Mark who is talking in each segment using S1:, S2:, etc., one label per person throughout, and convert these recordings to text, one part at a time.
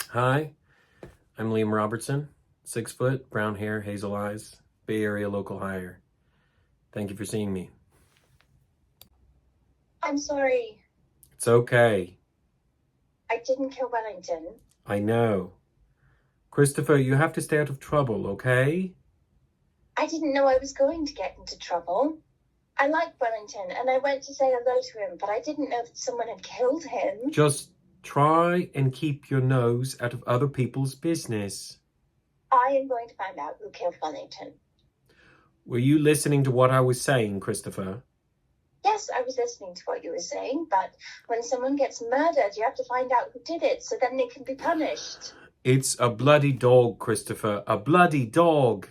S1: Hi, I'm Liam Robertson, 6 foot, brown hair, hazel eyes, Bay Area local hire. Thank you for seeing me.
S2: I'm sorry.
S1: It's okay.
S2: I didn't kill Wellington.
S1: I know. Christopher, you have to stay out of trouble, okay?
S2: I didn't know I was going to get into trouble. I like Wellington, and I went to say hello to him, but I didn't know that someone had killed him.
S1: Just try and keep your nose out of other people's business.
S2: I am going to find out who killed Wellington.
S1: Were you listening to what I was saying, Christopher?
S2: Yes, I was listening to what you were saying, but when someone gets murdered, you have to find out who did it, so then they can be punished.
S1: It's a bloody dog, Christopher. A bloody dog.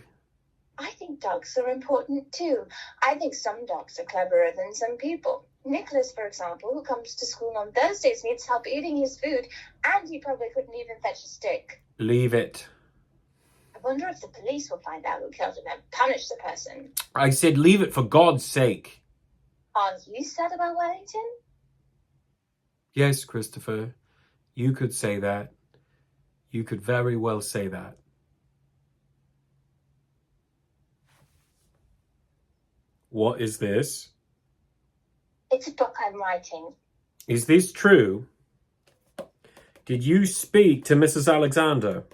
S2: I think dogs are important too. I think some dogs are cleverer than some people. Nicholas, for example, who comes to school on Thursdays, needs help eating his food, and he probably couldn't even fetch a stick.
S1: Leave it.
S2: I wonder if the police will find out who killed him and punish the person.
S1: I said leave it for God's sake.
S2: Are you sad about Wellington?
S1: Yes, Christopher, you could say that. You could very well say that. What is this?
S2: It's a book I'm writing.
S1: Is this true? Did you speak to Mrs. Alexander?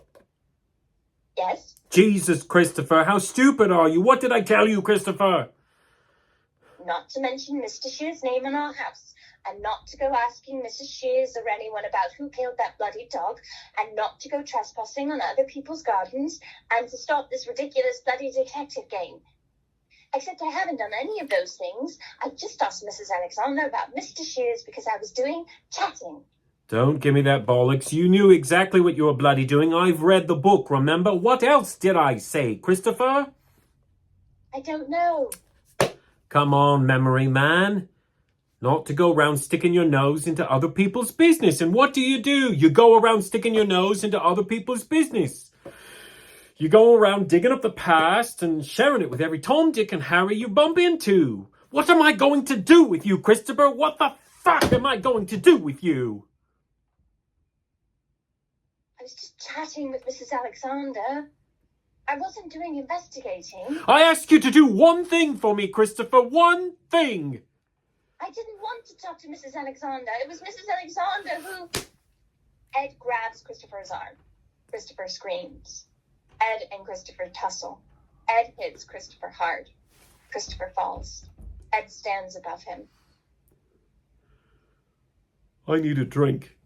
S2: Yes.
S1: Jesus, Christopher, how stupid are you? What did I tell you, Christopher?
S2: Not to mention Mr. Shear's name in our house, and not to go asking Mrs. Shears or anyone about who killed that bloody dog, and not to go trespassing on other people's gardens, and to stop this ridiculous bloody detective game. Except I haven't done any of those things. I just asked Mrs. Alexander about Mr. Shears because I was doing chatting.
S1: Don't give me that bollocks. You knew exactly what you were bloody doing. I've read the book, remember? What else did I say, Christopher?
S2: I don't know.
S1: Come on, memory man. Not to go around sticking your nose into other people's business. And what do? You go around sticking your nose into other people's business. You go around digging up the past and sharing it with every Tom, Dick, and Harry you bump into. What am I going to do with you, Christopher? What the fuck am I going to do with you?
S2: I was just chatting with Mrs. Alexander. I wasn't doing investigating.
S1: I asked you to do one thing for me, Christopher. One thing.
S2: I didn't want to talk to Mrs. Alexander. It was Mrs. Alexander who... Ed grabs Christopher's arm. Christopher screams. Ed and Christopher tussle. Ed hits Christopher hard. Christopher falls. Ed stands above him.
S1: I need a drink.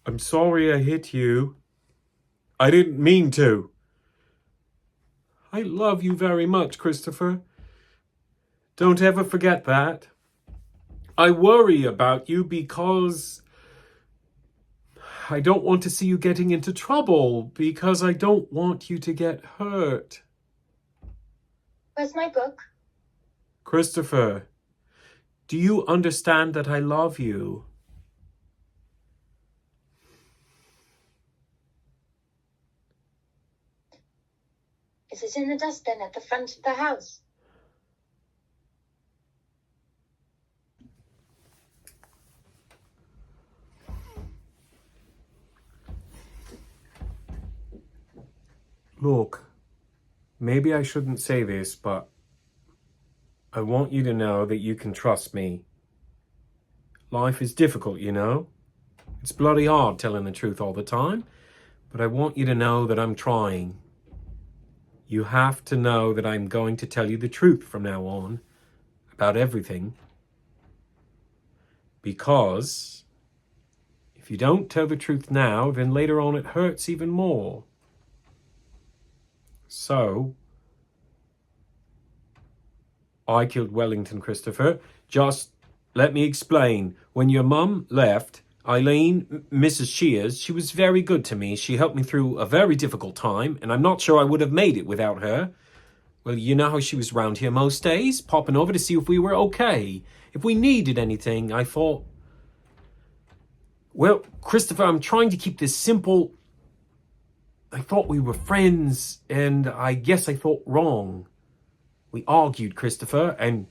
S1: I'm sorry I hit you. I didn't mean to. I love you very much, Christopher. Don't ever forget that. I worry about you because I don't want to see you getting into trouble, because I don't want you to get hurt.
S2: Where's my book?
S1: Christopher, do you understand that I love you?
S2: Is it in the dustbin at the front of the house?
S1: Look, maybe I shouldn't say this, but I want you to know that you can trust me. Life is difficult, you know. It's bloody hard telling the truth all the time, but I want you to know that I'm trying. You have to know that I'm going to tell you the truth from now on about everything. Because if you don't tell the truth now, then later on it hurts even more. So, I killed Wellington, Christopher. Just let me explain. When your mum left, Eileen, Mrs. Shears, she was very good to me. She helped me through a very difficult time, and I'm not sure I would have made it without her. Well, you know how she was around here most days, popping over to see if we were okay. If we needed anything, I thought... Well, Christopher, I'm trying to keep this simple. I thought we were friends, and I guess I thought wrong. We argued, Christopher, and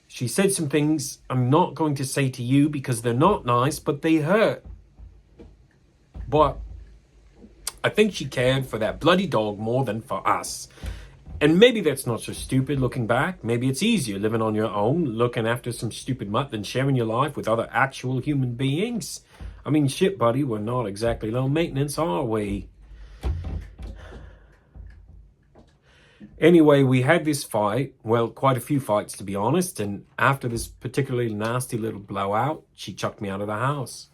S1: she said some things I'm not going to say to you because they're not nice, but they hurt. But I think she cared for that bloody dog more than for us. And maybe that's not so stupid looking back. Maybe it's easier living on your own, looking after some stupid mutt than sharing your life with other actual human beings. I mean, shit, buddy, we're not exactly low maintenance, are we? Anyway, we had this fight, well, quite a few fights to be honest, and after this particularly nasty little blowout, she chucked me out of the house.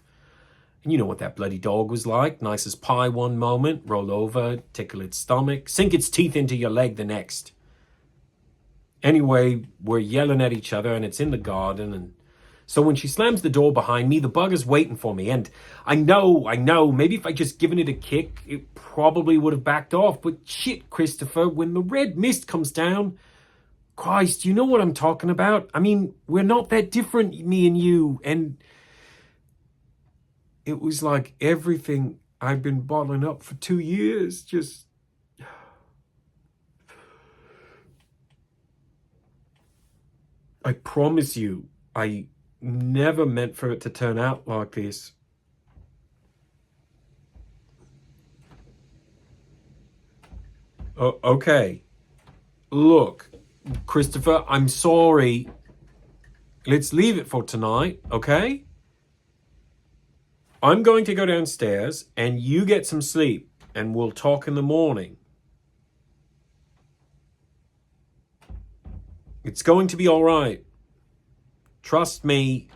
S1: And you know what that bloody dog was like. Nice as pie one moment, roll over, tickle its stomach, sink its teeth into your leg the next. Anyway, we're yelling at each other and it's in the garden, and so when she slams the door behind me, the bugger's waiting for me. And I know, maybe if I just given it a kick, it probably would have backed off. But shit, Christopher, when the red mist comes down, Christ, you know what I'm talking about? I mean, we're not that different, me and you. And it was like everything I've been bottling up for 2 years just... I promise you, I never meant for it to turn out like this. Oh, okay. Look, Christopher, I'm sorry. Let's leave it for tonight, okay? I'm going to go downstairs and you get some sleep and we'll talk in the morning. It's going to be all right. Trust me.